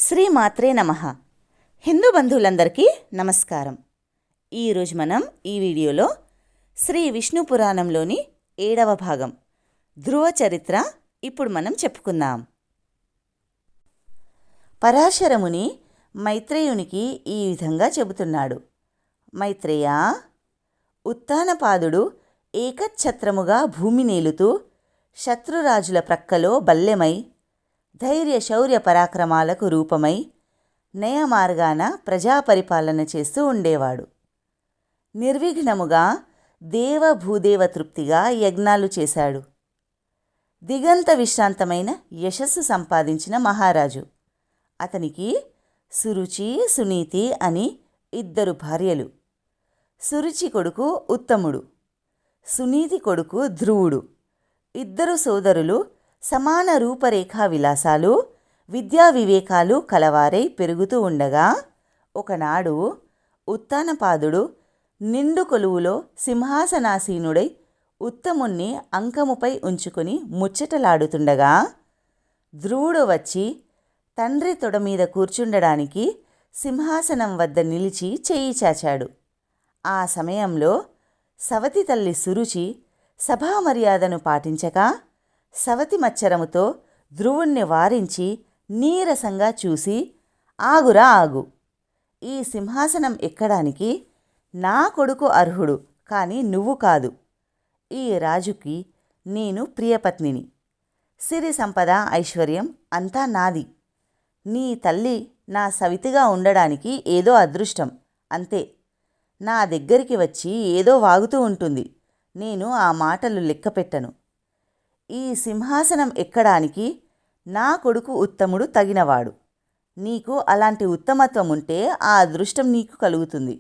శ్రీమాత్రే నమః. హిందూ బంధువులందరికీ నమస్కారం. ఈరోజు మనం ఈ వీడియోలో శ్రీ విష్ణు పురాణంలోని 7వ భాగం ధ్రువ చరిత్ర ఇప్పుడు మనం చెప్పుకుందాం. పరాశరముని మైత్రేయునికి ఈ విధంగా చెబుతున్నాడు. మైత్రేయ, ఉత్తానపాదుడు ఏకఛత్రముగా భూమి నేలుతూ శత్రురాజుల ప్రక్కలో బల్లెమై ధైర్య శౌర్య పరాక్రమాలకు రూపమై నయమార్గాన ప్రజాపరిపాలన చేస్తూ ఉండేవాడు. నిర్విఘ్నముగా దేవభూదేవ తృప్తిగా యజ్ఞాలు చేశాడు. దిగంత విశ్రాంతమైన యశస్సు సంపాదించిన మహారాజు. అతనికి సురుచి, సునీతి అని 2 భార్యలు. సురుచి కొడుకు ఉత్తముడు, సునీతి కొడుకు ధ్రువుడు. 2 సోదరులు సమాన రూపరేఖా విలాసాలు, విద్యా వివేకాలు కలవారై పెరుగుతూ ఉండగా ఒకనాడు ఉత్తానపాదుడు నిండు కొలువులో సింహాసనాసీనుడై ఉత్తముణ్ణి అంకముపై ఉంచుకొని ముచ్చటలాడుతుండగా ధ్రువుడు వచ్చి తండ్రి తొడమీద కూర్చుండడానికి సింహాసనం వద్ద నిలిచి చేయి చాచాడు. ఆ సమయంలో సవతి తల్లి సురుచి సభామర్యాదను పాటించక సవతి మచ్చరముతో ధ్రువుణ్ణి వారించి నీరసంగా చూసి, ఆగురా ఆగు, ఈ సింహాసనం ఎక్కడానికి నా కొడుకు అర్హుడు, కానీ నువ్వు కాదు. ఈ రాజుకి నేను ప్రియపత్నిని. సిరి సంపద ఐశ్వర్యం అంతా నాది. నీ తల్లి నా సవితిగా ఉండడానికి ఏదో అదృష్టం, అంతే. నా దగ్గరికి వచ్చి ఏదో వాగుతూ ఉంటుంది. నేను ఆ మాటలు లెక్కపెట్టను. ఈ సింహాసనం ఎక్కడానికి నా కొడుకు ఉత్తముడు తగినవాడు. నీకు అలాంటి ఉత్తమత్వం ఉంటే ఆ అదృష్టం నీకు కలుగుతుంది.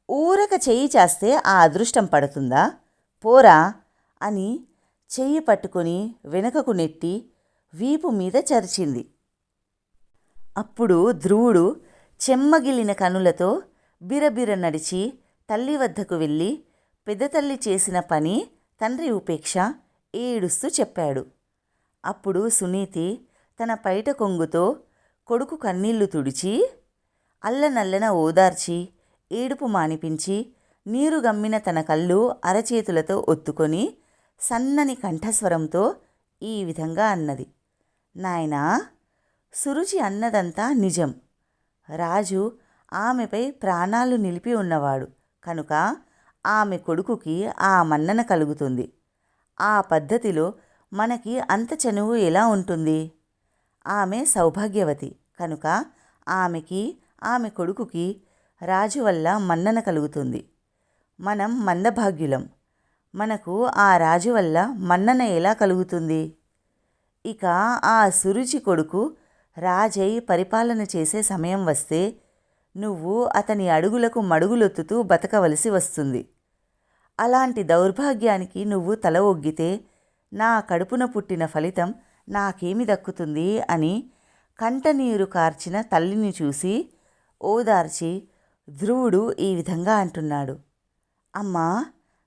ఊరక చెయ్యి చేస్తే ఆ అదృష్టం పడుతుందా? పోరా అని చెయ్యి పట్టుకొని వెనుకకు నెట్టి వీపు మీద చరిచింది. అప్పుడు ధ్రువుడు చెమ్మగిలిన కనులతో బిరబిర నడిచి తల్లి వద్దకు వెళ్ళి పెద్దతల్లి చేసిన పని, తండ్రి ఉపేక్ష ఏడుస్తూ చెప్పాడు. అప్పుడు సునీతి తన పైట కొంగుతో కొడుకు కన్నీళ్లు తుడిచి అల్లనల్లన ఓదార్చి ఏడుపు మానిపించి నీరు గమ్మిన తన కళ్ళు అరచేతులతో ఒత్తుకొని సన్నని కంఠస్వరంతో ఈ విధంగా అన్నది. నాయనా, సురుచి అన్నదంతా నిజం. రాజు ఆమెపై ప్రాణాలు నిలిపి ఉన్నవాడు కనుక ఆమె కొడుకుకి ఆ మన్నన కలుగుతుంది. ఆ పద్ధతిలో మనకి అంత చనువు ఎలా ఉంటుంది? ఆమె సౌభాగ్యవతి కనుక ఆమెకి, ఆమె కొడుకుకి రాజు వల్ల మన్నన కలుగుతుంది. మనం మందభాగ్యులం. మనకు ఆ రాజు వల్ల మన్నన ఎలా కలుగుతుంది? ఇక ఆ సురుచి కొడుకు రాజై పరిపాలన చేసే సమయం వస్తే నువ్వు అతని అడుగులకు మడుగులొత్తుతూ బతకవలసి వస్తుంది. అలాంటి దౌర్భాగ్యానికి నువ్వు తల ఒగ్గితే నా కడుపున పుట్టిన ఫలితం నాకేమి దక్కుతుంది అని కంటనీరు కార్చిన తల్లిని చూసి ఓదార్చి ధ్రువుడు ఈ విధంగా అంటున్నాడు. అమ్మా,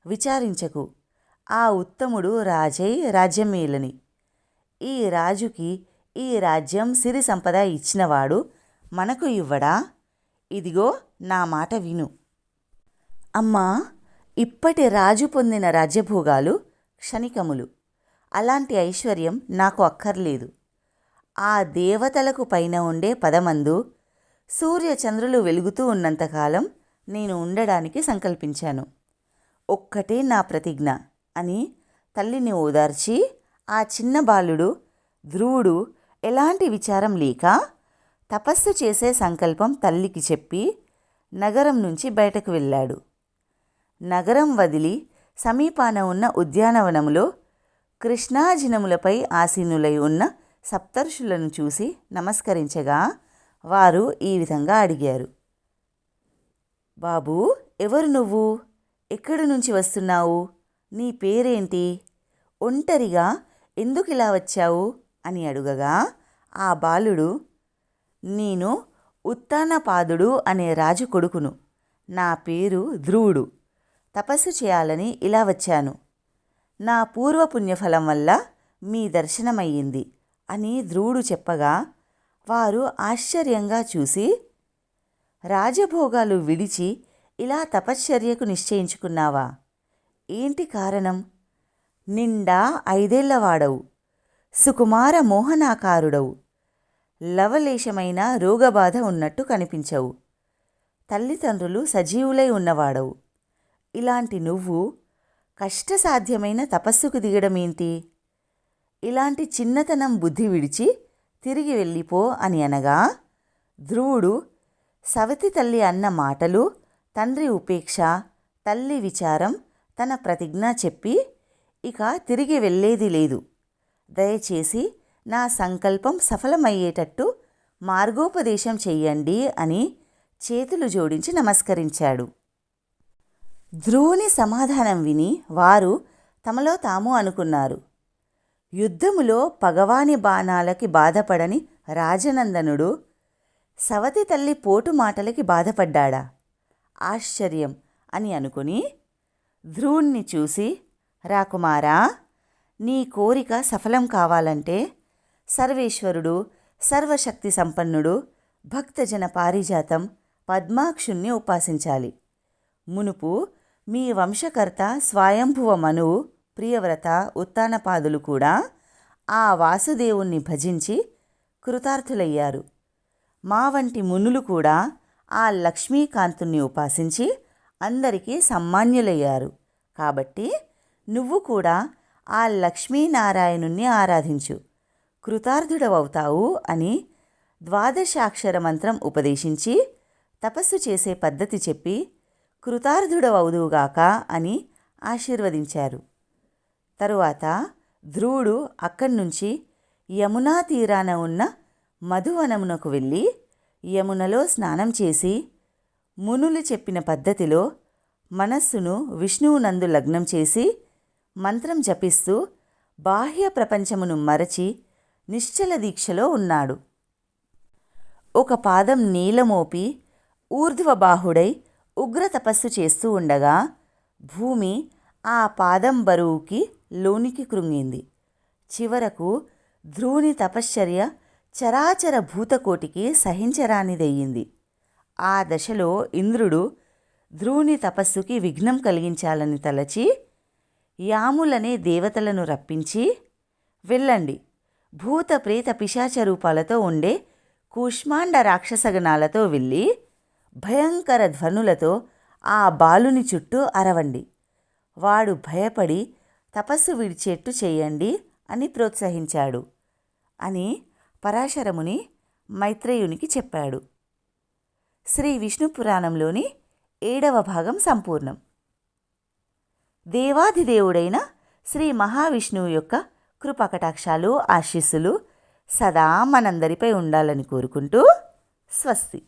విచారించకు. ఆ ఉత్తముడు రాజై రాజ్యమేలని. ఈ రాజుకి ఈ రాజ్యం సిరి సంపద ఇచ్చినవాడు మనకు ఇవ్వడా? ఇదిగో నా మాట విను. అమ్మా, ఇప్పటి రాజు పొందిన రాజ్యభోగాలు క్షణికములు. అలాంటి ఐశ్వర్యం నాకు అక్కర్లేదు. ఆ దేవతలకు పైన ఉండే పదమందు సూర్యచంద్రులు వెలుగుతూ ఉన్నంతకాలం నేను ఉండడానికి సంకల్పించాను. ఒక్కటే నా ప్రతిజ్ఞ అని తల్లిని ఓదార్చి ఆ చిన్న బాలుడు ధ్రువుడు ఎలాంటి విచారం లేక తపస్సు చేసే సంకల్పం తల్లికి చెప్పి నగరం నుంచి బయటకు వెళ్ళాడు. నగరం వదిలి సమీపాన ఉన్న ఉద్యానవనములో కృష్ణాజినములపై ఆసీనులై ఉన్న సప్తర్షులను చూసి నమస్కరించగా వారు ఈ విధంగా అడిగారు. బాబూ, ఎవరు నువ్వు? ఎక్కడి నుంచి వస్తున్నావు? నీ పేరేంటి? ఒంటరిగా ఎందుకిలా వచ్చావు అని అడుగగా ఆ బాలుడు, నేను ఉత్తానపాదుడు అనే రాజు కొడుకును. నా పేరు ధ్రువుడు. తపస్సు చేయాలని ఇలా వచ్చాను. నా పూర్వపుణ్యఫలం వల్ల మీ దర్శనమయ్యింది అని ధ్రువుడు చెప్పగా వారు ఆశ్చర్యంగా చూసి, రాజభోగాలు విడిచి ఇలా తపశ్చర్యకు నిశ్చయించుకున్నావా? ఏంటి కారణం? నిండా 5 ఏళ్లవాడవు, సుకుమార మోహనాకారుడవు, లవలేశమైన రోగబాధ ఉన్నట్టు కనిపించవు, తల్లిదండ్రులు సజీవులై ఉన్నవాడవు. ఇలాంటి నువ్వు కష్టసాధ్యమైన తపస్సుకు దిగడమేంటి? ఇలాంటి చిన్నతనం బుద్ధి విడిచి తిరిగి వెళ్ళిపో అని అనగా, ధ్రువుడు సవతి తల్లి అన్న మాటలు, తండ్రి ఉపేక్ష, తల్లి విచారం, తన ప్రతిజ్ఞ చెప్పి, ఇక తిరిగి వెళ్ళేది లేదు, దయచేసి నా సంకల్పం సఫలమయ్యేటట్టు మార్గోపదేశం చెయ్యండి అని చేతులు జోడించి నమస్కరించాడు. ధ్రువుని సమాధానం విని వారు తమలో తాము అనుకున్నారు, యుద్ధములో పగవాని బాణాలకి బాధపడని రాజనందనుడు సవతి తల్లి పోటు మాటలకి బాధపడ్డాడా? ఆశ్చర్యం అని అనుకుని ధ్రువుణ్ణి చూసి, రాకుమారా, నీ కోరిక సఫలం కావాలంటే సర్వేశ్వరుడు, సర్వశక్తి సంపన్నుడు, భక్తజన పారిజాతం పద్మాక్షుణ్ణి ఉపాసించాలి. మునుపు మీ వంశకర్త స్వయంభువ మనువు, ప్రియవ్రత, ఉత్తానపాదులు కూడా ఆ వాసుదేవుణ్ణి భజించి కృతార్థులయ్యారు. మా వంటి మునులు కూడా ఆ లక్ష్మీకాంతుణ్ణి ఉపాసించి అందరికీ సమ్మాన్యులయ్యారు. కాబట్టి నువ్వు కూడా ఆ లక్ష్మీనారాయణుణ్ణి ఆరాధించు, కృతార్థుడవవుతావు అని 12 మంత్రం ఉపదేశించి తపస్సు చేసే పద్ధతి చెప్పి కృతార్థుడవవుదువుగాక అని ఆశీర్వదించారు. తరువాత ధ్రువుడు అక్కడ్నుంచి యమునా తీరాన ఉన్న మధువనమునకు వెళ్ళి యమునలో స్నానం చేసి మునులు చెప్పిన పద్ధతిలో మనస్సును విష్ణువునందు లగ్నం చేసి మంత్రం జపిస్తూ బాహ్య ప్రపంచమును మరచి నిశ్చల దీక్షలో ఉన్నాడు. ఒక పాదం నీలమోపి ఊర్ధ్వబాహుడై ఉగ్ర తపస్సు చేస్తూ ఉండగా భూమి ఆ పాదం బరువుకి లోనికి కృంగింది. చివరకు ధ్రువుని తపశ్చర్య చరాచర భూతకోటికి సహించరానిదయ్యింది. ఆ దశలో ఇంద్రుడు ధ్రువుని తపస్సుకి విఘ్నం కలిగించాలని తలచి యాములనే దేవతలను రప్పించి, వెళ్ళండి, భూత ప్రేత పిశాచ రూపాలతో ఉండే కూష్మాండ రాక్షసగణాలతో వెళ్ళి భయంకర ధ్వనులతో ఆ బాలుని చుట్టూ అరవండి, వాడు భయపడి తపస్సు విడిచేట్టు చేయండి అని ప్రోత్సహించాడు అని పరాశరముని మైత్రేయునికి చెప్పాడు. శ్రీ విష్ణు పురాణంలోని 7వ భాగం సంపూర్ణం. దేవాధిదేవుడైన శ్రీ మహావిష్ణువు యొక్క కృపకటాక్షాలు, ఆశీస్సులు సదా మనందరిపై ఉండాలని కోరుకుంటూ స్వస్తి.